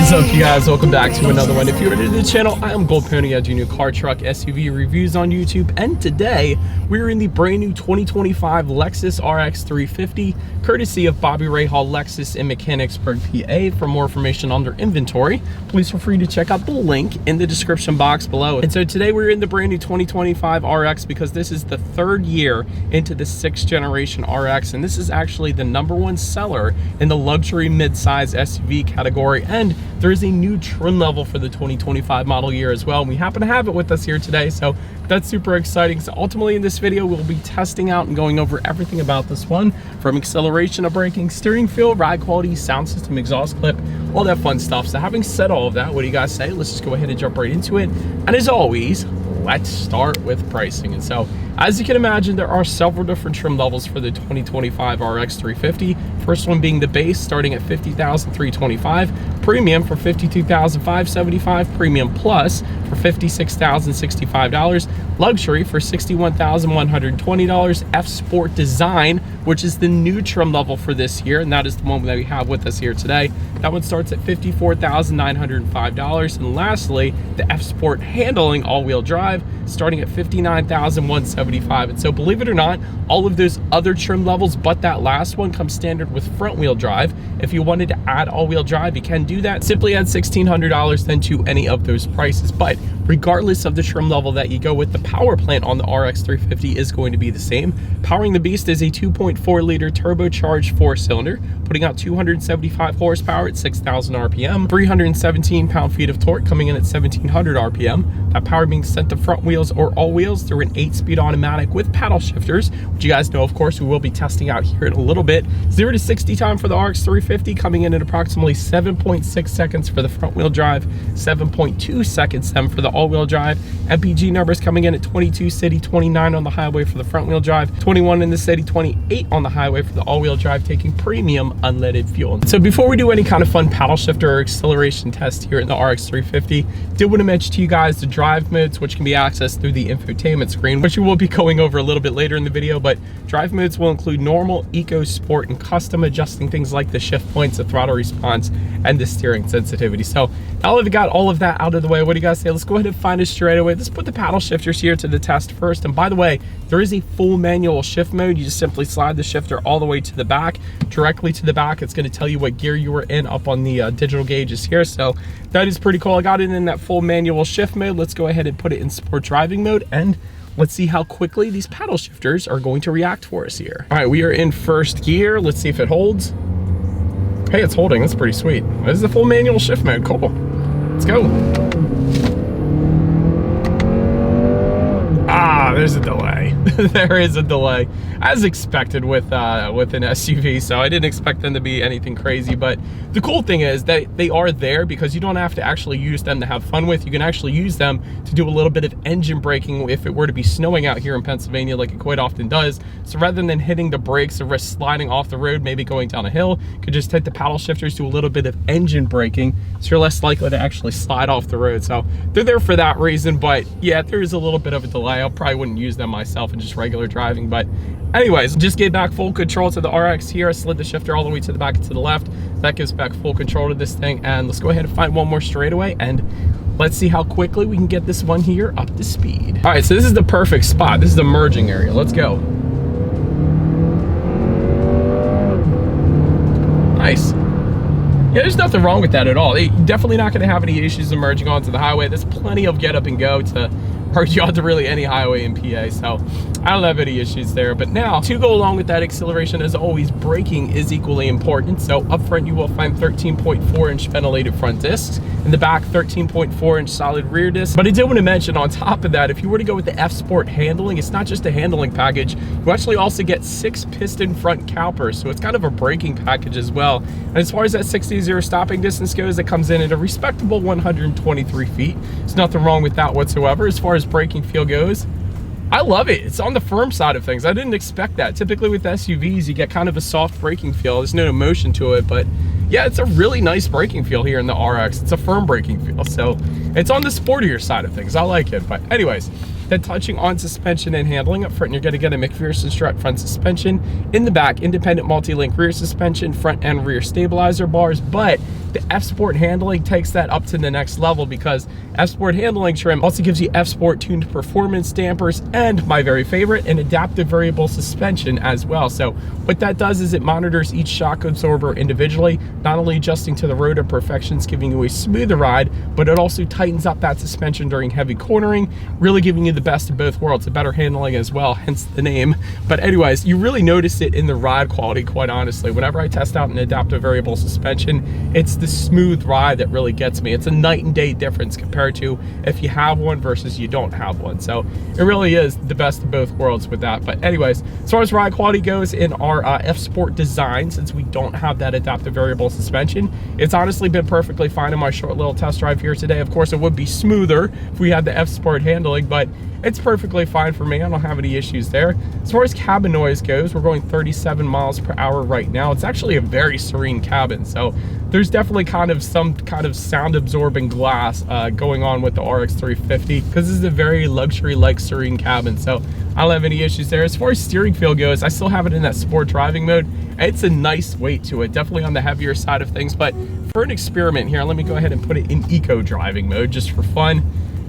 What is up, you guys? Welcome back to another one. If you're new to the channel, I am Gold Pony. I do new car, truck, SUV reviews on YouTube, and today we're in the brand new 2025 Lexus RX 350, courtesy of Bobby Rahal Lexus in Mechanicsburg, PA. For more information on their inventory, please feel free to check out the link in the description box below. And so today we're in the brand new 2025 RX because this is the third year into the 6th generation RX, and this is actually the #1 seller in the luxury mid-size SUV category. And there is a new trim level for the 2025 model year as well, and we happen to have it with us here today, so that's super exciting. So ultimately in this video we'll be testing out and going over everything about this one, from acceleration to braking, steering feel, ride quality, sound system, exhaust clip, all that fun stuff. So having said all of that, what do you guys say? Let's just go ahead and jump right into it. And as always, let's start with pricing. And so as you can imagine, there are several different trim levels for the 2025 RX 350. First one being the base, starting at $50,325, premium for $52,575, premium plus for $56,065, luxury for $61,120, F Sport Design, which is the new trim level for this year, and that is the one that we have with us here today. That one starts at $54,905, and lastly, the F Sport Handling all-wheel drive, starting at $59,175. And so believe it or not, all of those other trim levels but that last one come standard with front wheel drive. If you wanted to add all-wheel drive, you can do that. Simply add $1,600 then to any of those prices. But regardless of the trim level that you go with, the power plant on the RX 350 is going to be the same. Powering the beast is a 2.4-liter turbocharged 4-cylinder, putting out 275 horsepower at 6,000 RPM, 317 pound-feet of torque coming in at 1,700 RPM. That power being sent to front wheels or all wheels through an 8-speed automatic with paddle shifters, which you guys know, of course, we will be testing out here in a little bit. 0 to 60 time for the RX 350 coming in at approximately 7.6 seconds for the front wheel drive, 7.2 seconds then for the all-wheel drive. MPG numbers coming in at 22 city, 29 on the highway for the front wheel drive, 21 in the city, 28 on the highway for the all-wheel drive, taking premium unleaded fuel. So before we do any kind of fun paddle shifter or acceleration test here in the RX 350, did want to mention to you guys the drive modes, which can be accessed through the infotainment screen, which we will be going over a little bit later in the video. But drive modes will include normal, eco, sport, and custom, adjusting things like the shift points, the throttle response, and the steering sensitivity. So now that we got all of that out of the way, what do you guys say? Let's go ahead and find it straight away. Let's put the paddle shifters here to the test first. And by the way, there is a full manual shift mode. You just simply slide the shifter all the way to the back, directly to the back. It's going to tell you what gear you were in up on the digital gauges here. So that is pretty cool. I got it in that full manual shift mode. Let's go ahead and put it in sport driving mode, and let's see how quickly these paddle shifters are going to react for us here. All right, we are in first gear. Let's see if it holds. Hey, it's holding. That's pretty sweet. This is the full manual shift mode. Cool. Let's go. There's a delay. There is a delay, as expected with an SUV, so I didn't expect them to be anything crazy. But the cool thing is that they are there because you don't have to actually use them to have fun with. You can actually use them to do a little bit of engine braking if it were to be snowing out here in Pennsylvania, like it quite often does. So rather than hitting the brakes or risk sliding off the road, maybe going down a hill, you could just hit the paddle shifters, do a little bit of engine braking, so you're less likely to actually slide off the road. So they're there for that reason. But yeah, there is a little bit of a delay. I probably wouldn't use them myself in just regular driving. But anyways, just gave back full control to the RX here. I slid the shifter all the way to the back and to the left. That gives back full control to this thing. And let's go ahead and find one more straightaway, and let's see how quickly we can get this one here up to speed. All right, so this is the perfect spot. This is the merging area. Let's go. Nice. Yeah, there's nothing wrong with that at all. You're definitely not going to have any issues emerging onto the highway. There's plenty of get up and go to merge you onto really any highway in PA, so I don't have any issues there. But now, to go along with that acceleration, as always, braking is equally important. So up front, you will find 13.4-inch ventilated front discs. In the back, 13.4-inch solid rear discs. But I did want to mention, on top of that, if you were to go with the F Sport handling, it's not just a handling package. You actually also get 6 piston front calipers, so it's kind of a braking package as well. And as far as that 60-0 stopping distance goes, it comes in at a respectable 123 feet. There's nothing wrong with that whatsoever. As far as braking feel goes, I love it. It's on the firm side of things. I didn't expect that. Typically with SUVs, you get kind of a soft braking feel. There's no emotion to it, but yeah, it's a really nice braking feel here in the RX. It's a firm braking feel, so it's on the sportier side of things. I like it. But anyways, then touching on suspension and handling, up front you're going to get a McPherson strut front suspension. In the back, independent multi-link rear suspension, front and rear stabilizer bars. But The F-Sport handling takes that up to the next level, because F-Sport handling trim also gives you F-Sport tuned performance dampers and, my very favorite, an adaptive variable suspension as well. So what that does is it monitors each shock absorber individually, not only adjusting to the road imperfections, giving you a smoother ride, but it also tightens up that suspension during heavy cornering, really giving you the best of both worlds, a better handling as well, hence the name. But anyways, you really notice it in the ride quality, quite honestly. Whenever I test out an adaptive variable suspension, it's the smooth ride that really gets me. It's a night and day difference compared to if you have one versus you don't have one. So it really is the best of both worlds with that. But anyways, as far as ride quality goes in our F-Sport design, since we don't have that adaptive variable suspension, it's honestly been perfectly fine in my short little test drive here today. Of course, it would be smoother if we had the F-Sport handling, but it's perfectly fine for me. I don't have any issues there. As far as cabin noise goes, we're going 37 miles per hour right now. It's actually a very serene cabin, so there's definitely some kind of sound absorbing glass going on with the RX 350, because this is a very luxury-like serene cabin, so I don't have any issues there. As far as steering feel goes, I still have it in that sport driving mode. It's a nice weight to it, definitely on the heavier side of things, but for an experiment here, let me go ahead and put it in eco driving mode just for fun.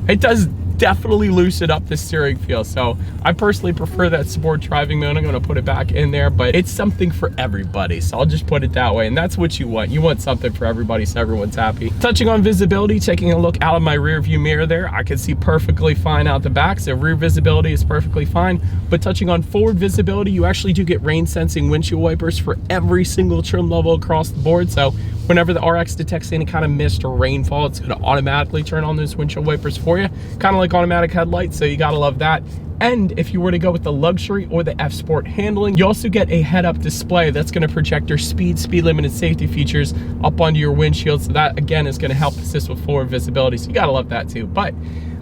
It does definitely loosen up the steering feel, so I personally prefer that sport driving mode. I'm going to put it back in there, but it's something for everybody, so I'll just put it that way, and that's what you want. You want something for everybody so everyone's happy. Touching on visibility, taking a look out of my rear view mirror there, I can see perfectly fine out the back, so rear visibility is perfectly fine. But touching on forward visibility, you actually do get rain sensing windshield wipers for every single trim level across the board, so whenever the RX detects any kind of mist or rainfall, it's going to automatically turn on those windshield wipers for you, kind of like automatic headlights, so you gotta love that. And if you were to go with the luxury or the F-Sport handling, you also get a head-up display that's going to project your speed limit, and safety features up onto your windshield, so that again is going to help assist with forward visibility, so you gotta love that too. But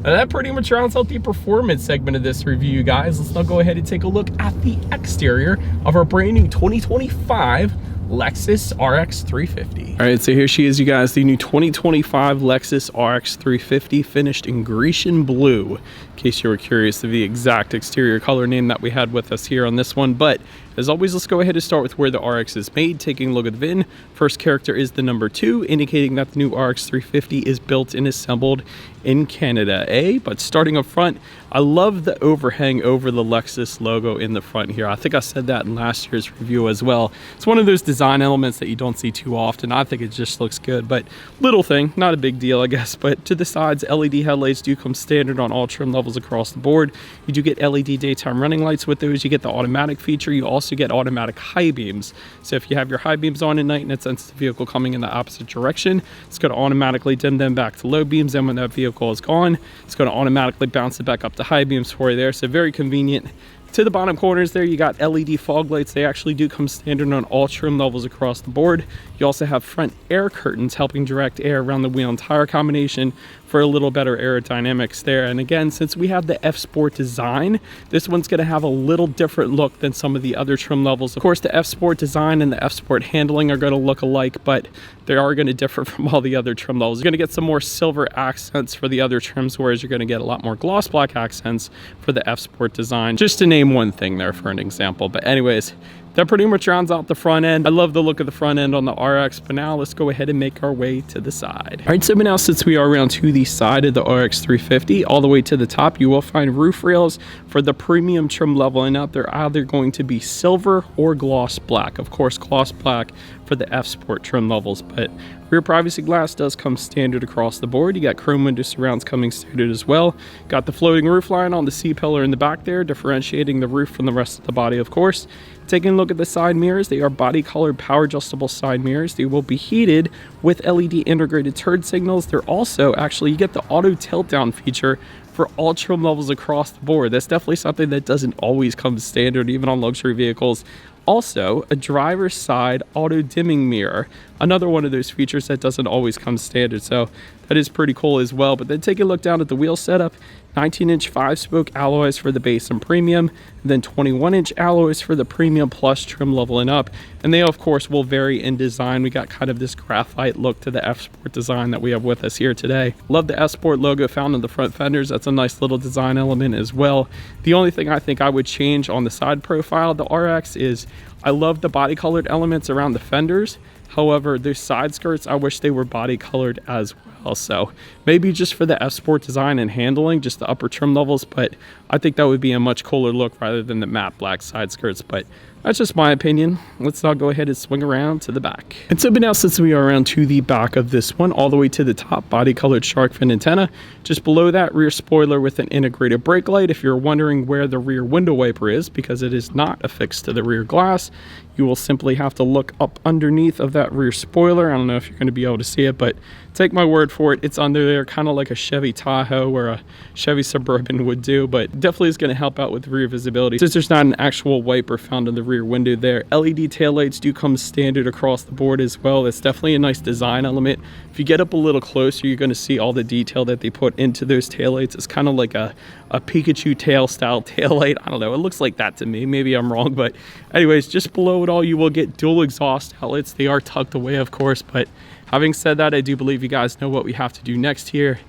that pretty much rounds out the performance segment of this review, you guys. Let's now go ahead and take a look at the exterior of our brand new 2025 Lexus RX 350. All right, so here she is, you guys, the new 2025 Lexus RX 350, finished in Grecian blue, in case you were curious of the exact exterior color name that we had with us here on this one. But as always, let's go ahead and start with where the RX is made. Taking a look at the VIN, first character is the number 2, indicating that the new RX 350 is built and assembled in Canada, But starting up front, I love the overhang over the Lexus logo in the front here. I think I said that in last year's review as well. It's one of those design elements that you don't see too often. I think it just looks good, but little thing, not a big deal, I guess. But to the sides, LED headlights do come standard on all trim levels across the board. You do get LED daytime running lights with those. You get the automatic feature. You also get automatic high beams. So if you have your high beams on at night and it senses the vehicle coming in the opposite direction, it's going to automatically dim them back to low beams. And when that vehicle is gone, it's going to automatically bounce it back up to high beams for you there. So very convenient. To the bottom corners there, you got LED fog lights. They actually do come standard on all trim levels across the board. You also have front air curtains helping direct air around the wheel and tire combination for a little better aerodynamics there. And again, since we have the F-Sport design, this one's going to have a little different look than some of the other trim levels. Of course, the F-Sport design and the F-Sport handling are going to look alike, but they are going to differ from all the other trim levels. You're going to get some more silver accents for the other trims, whereas you're going to get a lot more gloss black accents for the F-Sport design, just to name one thing there for an example. But anyways, that pretty much rounds out the front end. I love the look of the front end on the RX, but now let's go ahead and make our way to the side. All right, so now since we are around to the side of the RX 350, all the way to the top, you will find roof rails for the premium trim level and up. They're either going to be silver or gloss black. Of course, gloss black for the F-Sport trim levels, but rear privacy glass does come standard across the board. You got chrome window surrounds coming standard as well. Got the floating roof line on the C-pillar in the back there, differentiating the roof from the rest of the body, of course. Taking a look at the side mirrors, they are body colored power adjustable side mirrors. They will be heated with LED integrated turn signals. They're also, actually, you get the auto tilt down feature for all trim levels across the board. That's definitely something that doesn't always come standard, even on luxury vehicles. Also, a driver's side auto dimming mirror, another one of those features that doesn't always come standard, so that is pretty cool as well. But then take a look down at the wheel setup. 19-inch 5-spoke alloys for the base and premium, and then 21-inch alloys for the premium plus trim level and up. And they, of course, will vary in design. We got kind of this graphite look to the F-Sport design that we have with us here today. Love the F-Sport logo found on the front fenders. That's a nice little design element as well. The only thing I think I would change on the side profile of the RX is I love the body colored elements around the fenders. However, those side skirts, I wish they were body colored as well. So maybe just for the F Sport design and handling, just the upper trim levels, but I think that would be a much cooler look rather than the matte black side skirts. But that's just my opinion. Let's now go ahead and swing around to the back. And so, but now since we are around to the back of this one, all the way to the top, body colored shark fin antenna. Just below that, rear spoiler with an integrated brake light. If you're wondering where the rear window wiper is, because it is not affixed to the rear glass, you will simply have to look up underneath of that rear spoiler. I don't know if you're going to be able to see it, but take my word for it, it's under there, kind of like a Chevy Tahoe or a Chevy Suburban would do, but definitely is going to help out with rear visibility since there's not an actual wiper found in the rear window there. LED taillights do come standard across the board as well. That's definitely a nice design element. If you get up a little closer, you're going to see all the detail that they put into those taillights. It's kind of like a Pikachu tail style taillight. I don't know, it looks like that to me. Maybe I'm wrong, but anyways, just below it all, you will get dual exhaust outlets. They are tucked away, of course, but having said that, I do believe you guys know what we have to do next here.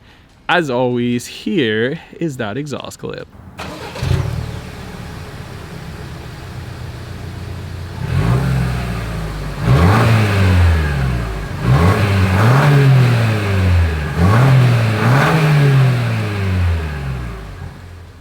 As always, here is that exhaust clip.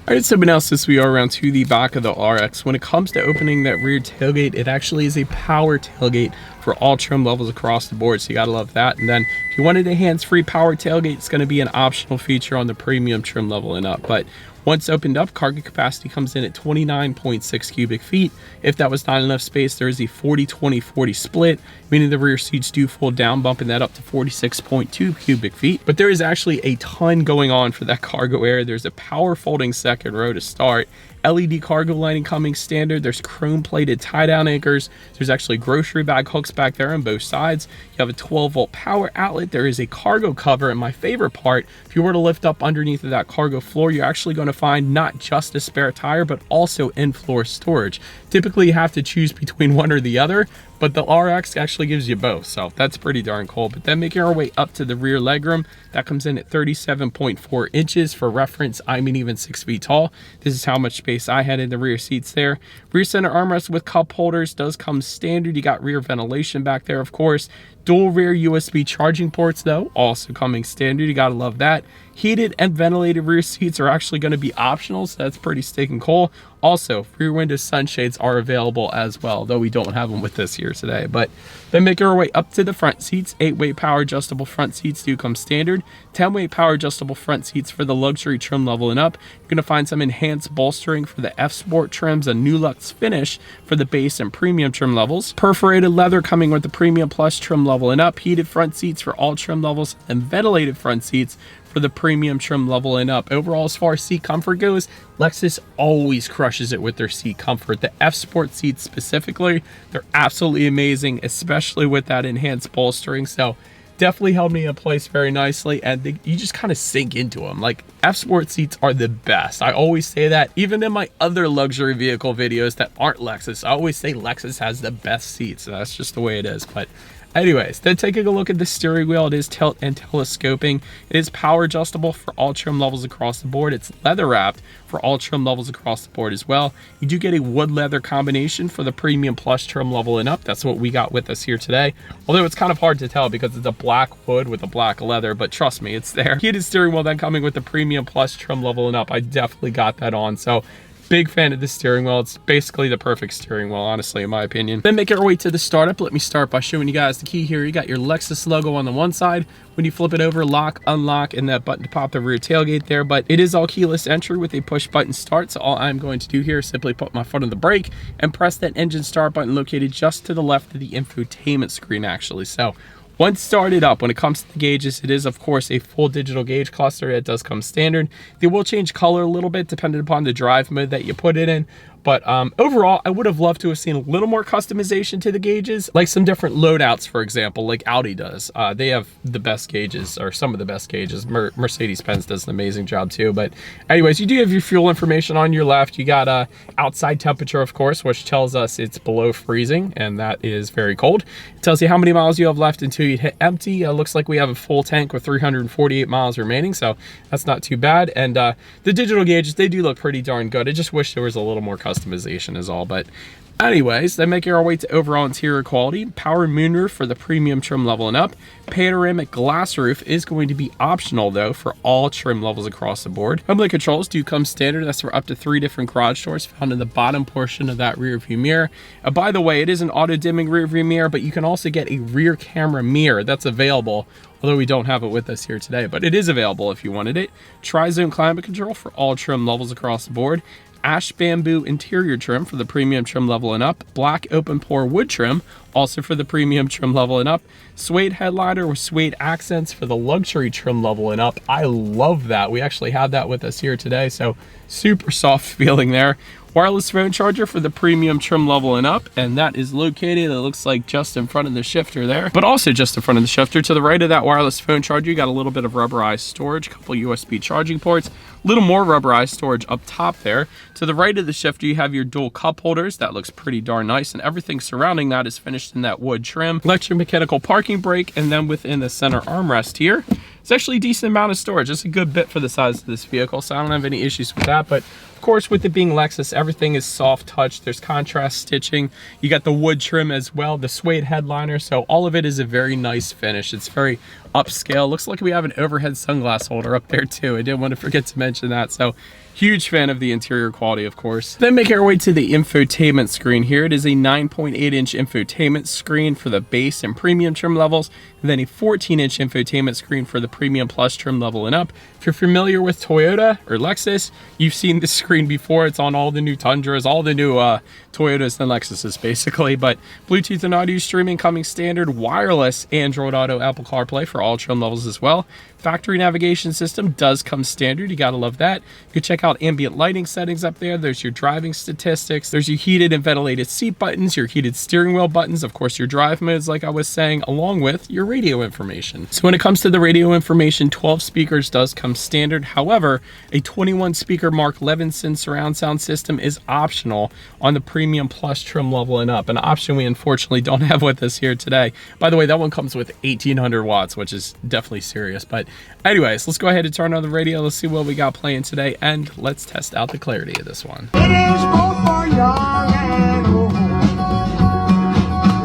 Alright, so now since we are around to the back of the RX, when it comes to opening that rear tailgate, it actually is a power tailgate for all trim levels across the board, so you gotta love that. And then if you wanted a hands-free power tailgate, it's gonna be an optional feature on the premium trim level and up. But once opened up, cargo capacity comes in at 29.6 cubic feet. If that was not enough space, there is a 40-20-40 split, meaning the rear seats do fold down, bumping that up to 46.2 cubic feet. But there is actually a ton going on for that cargo area. There's a power folding second row to start, LED cargo lighting coming standard. There's chrome plated tie down anchors. There's actually grocery bag hooks back there on both sides. You have a 12-volt power outlet. There is a cargo cover, and my favorite part, if you were to lift up underneath of that cargo floor, you're actually going to find not just a spare tire, but also in-floor storage. Typically you have to choose between one or the other, but the RX actually gives you both, so that's pretty darn cool. But then making our way up to the rear legroom, that comes in at 37.4 inches. For reference, I'm even 6 feet tall. This is how much space I had in the rear seats there. Rear center armrest with cup holders does come standard. You got rear ventilation back there, of course. Dual rear USB charging ports though, also coming standard. You gotta love that. Heated and ventilated rear seats are actually going to be optional, so that's pretty stinking cool. Also, rear window sunshades are available as well, though we don't have them with us here today. But then making our way up to the front seats, 8-way power adjustable front seats do come standard. 10-way power adjustable front seats for the luxury trim level and up. You're going to find some enhanced bolstering for the F Sport trims, a new luxe finish for the base and premium trim levels. Perforated leather coming with the premium plus trim level and up. Heated front seats for all trim levels and ventilated front seats for the premium trim level and up. Overall, as far as seat comfort goes, Lexus always crushes it with their seat comfort. The F Sport seats specifically, they're absolutely amazing, especially with that enhanced bolstering. So definitely held me in place very nicely, and you just kind of sink into them. Like, F Sport seats are the best. I always say that. Even in my other luxury vehicle videos that aren't Lexus, I always say Lexus has the best seats. So that's just the way it is. But anyways, then taking a look at the steering wheel, it is tilt and telescoping. It is power adjustable for all trim levels across the board. It's leather wrapped for all trim levels across the board as well. You do get a wood leather combination for the premium plus trim level and up. That's what we got with us here today. Although it's kind of hard to tell because it's a black wood with a black leather, but trust me, it's there. Heated steering wheel then coming with the premium plus trim level and up. I definitely got that on. So big fan of the steering wheel. It's basically the perfect steering wheel, honestly, in my opinion. Then making our way to the startup, let me start by showing you guys the key here. You got your Lexus logo on the one side. When you flip it over, lock, unlock, and that button to pop the rear tailgate there. But it is all keyless entry with a push button start. So all I'm going to do here is simply put my foot on the brake and press that engine start button located just to the left of the infotainment screen, actually. So once started up, when it comes to the gauges, it is of course a full digital gauge cluster. It does come standard. They will change color a little bit depending upon the drive mode that you put it in. But overall, I would have loved to have seen a little more customization to the gauges, like some different loadouts, for example, like Audi does. They have the best gauges, or some of the best gauges. Mercedes-Benz does an amazing job too. But anyways, you do have your fuel information on your left. You got outside temperature, of course, which tells us it's below freezing, and that is very cold. It tells you how many miles you have left until you hit empty. Looks like we have a full tank with 348 miles remaining, so that's not too bad. And the digital gauges, they do look pretty darn good. I just wish there was a little more customization customization is all. But anyways, then making our way to overall interior quality. Power moonroof for the premium trim level and up. Panoramic glass roof is going to be optional though for all trim levels across the board. Homely controls do come standard. That's for up to 3 different garage doors found in the bottom portion of that rear view mirror. By the way, it is an auto dimming rear view mirror, but you can also get a rear camera mirror that's available, although we don't have it with us here today, but it is available if you wanted it. Tri-zone climate control for all trim levels across the board. Ash bamboo interior trim for the premium trim level and up. Black open pore wood trim, also for the premium trim level and up. Suede headliner with suede accents for the luxury trim level and up. I love that. We actually have that with us here today, so super soft feeling there. Wireless phone charger for the premium trim level and up, and that is located, it looks like, just in front of the shifter there, but also just in front of the shifter. To the right of that wireless phone charger, you got a little bit of rubberized storage, a couple USB charging ports, a little more rubberized storage up top there. To the right of the shifter, you have your dual cup holders. That looks pretty darn nice, and everything surrounding that is finished in that wood trim. Electromechanical parking brake, and then within the center armrest here, it's actually a decent amount of storage. It's a good bit for the size of this vehicle, so I don't have any issues with that. But of course, with it being Lexus, everything is soft touch. There's contrast stitching. You got the wood trim as well, the suede headliner. So all of it is a very nice finish. It's very upscale. Looks like we have an overhead sunglass holder up there too. I didn't want to forget to mention that. So huge fan of the interior quality, of course. Then making our way to the infotainment screen here. It is a 9.8-inch infotainment screen for the base and premium trim levels, and then a 14-inch infotainment screen for the premium plus trim level and up. If you're familiar with Toyota or Lexus, you've seen this screen before. It's on all the new Tundras, all the new Toyotas and Lexuses basically. But Bluetooth and audio streaming coming standard, wireless Android Auto, Apple CarPlay for all trim levels as well. Factory navigation system does come standard. You gotta love that. You can check out ambient lighting settings up there. There's your driving statistics. There's your heated and ventilated seat buttons, your heated steering wheel buttons, of course your drive modes like I was saying, along with your radio information. So when it comes to the radio information, 12 speakers does come standard. However, a 21 speaker Mark Levinson surround sound system is optional on the premium plus trim level and up, an option we unfortunately don't have with us here today. By the way, that one comes with 1800 watts, which is definitely serious. But anyways, let's go ahead and turn on the radio. Let's see what we got playing today, and let's test out the clarity of this one.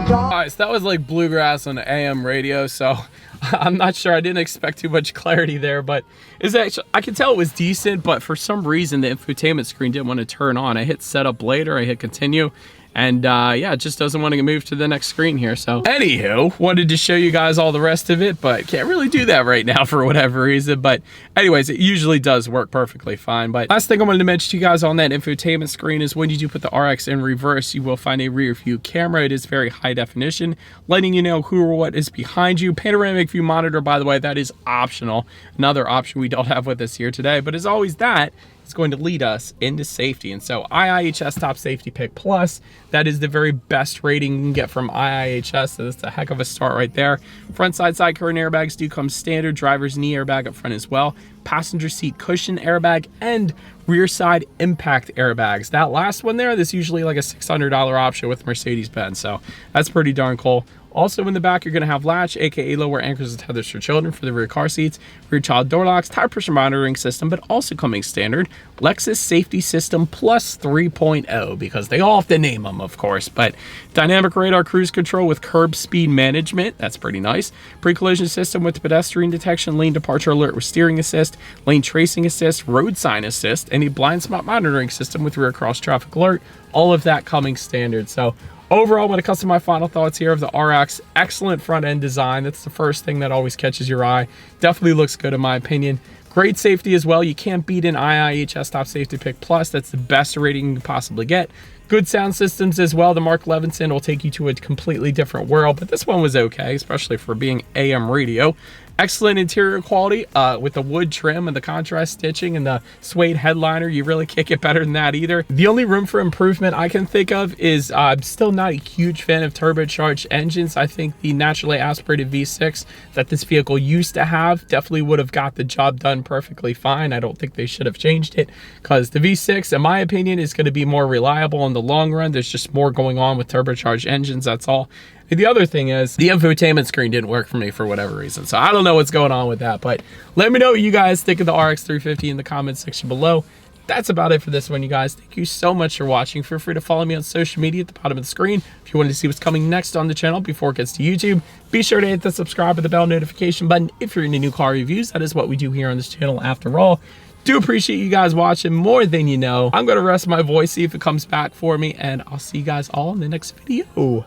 Alright, so that was like bluegrass on the AM radio, so I'm not sure. I didn't expect too much clarity there, but it's actually, I could tell it was decent, but for some reason the infotainment screen didn't want to turn on. I hit setup later, I hit continue, and yeah, it just doesn't want to move to the next screen here. So anywho, wanted to show you guys all the rest of it, but can't really do that right now for whatever reason. But anyways, it usually does work perfectly fine. But last thing I wanted to mention to you guys on that infotainment screen is when you do put the RX in reverse, you will find a rear view camera. It is very high definition, letting you know who or what is behind you. Panoramic view monitor, by the way, that is optional. Another option we don't have with us here today, but as always, that is going to lead us into safety. And so IIHS Top Safety Pick Plus, that is the very best rating you can get from IIHS, so that's a heck of a start right there. Front side curtain airbags do come standard, driver's knee airbag up front as well, passenger seat cushion airbag, and rear side impact airbags. That last one there, that's usually like a $600 option with Mercedes-Benz, so that's pretty darn cool. Also in the back, you're going to have latch, aka lower anchors and tethers for children for the rear car seats, rear child door locks, tire pressure monitoring system, but also coming standard, Lexus Safety System Plus 3.0, because they all have to name them, of course. But dynamic radar cruise control with curb speed management, that's pretty nice. Pre-collision system with pedestrian detection, lane departure alert with steering assist, lane tracing assist, road sign assist, and a blind spot monitoring system with rear cross traffic alert, all of that coming standard. So overall, when it comes to my final thoughts here of the RX, excellent front end design. That's the first thing that always catches your eye. Definitely looks good in my opinion. Great safety as well. You can't beat an IIHS Top Safety Pick Plus. That's the best rating you can possibly get. Good sound systems as well. The Mark Levinson will take you to a completely different world, but this one was okay, especially for being AM radio. Excellent interior quality with the wood trim and the contrast stitching and the suede headliner. You really can't get better than that either. The only room for improvement I can think of is I'm still not a huge fan of turbocharged engines. I think the naturally aspirated V6 that this vehicle used to have definitely would have got the job done perfectly fine. I don't think they should have changed it, because the V6, in my opinion, is going to be more reliable in the long run. There's just more going on with turbocharged engines, that's all. The other thing is the infotainment screen didn't work for me for whatever reason, so I don't know what's going on with that, but let me know what you guys think of the RX 350 in the comments section below. that's about it for this one, you guys. Thank you so much for watching. Feel free to follow me on social media at the bottom of the screen. If you wanted to see what's coming next on the channel before it gets to YouTube, be sure to hit the subscribe and the bell notification button if you're into new car reviews. That is what we do here on this channel after all. Do appreciate you guys watching more than you know. I'm gonna rest my voice, see if it comes back for me, and I'll see you guys all in the next video.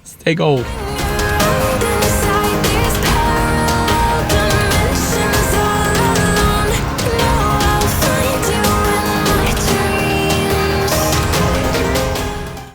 Stay gold.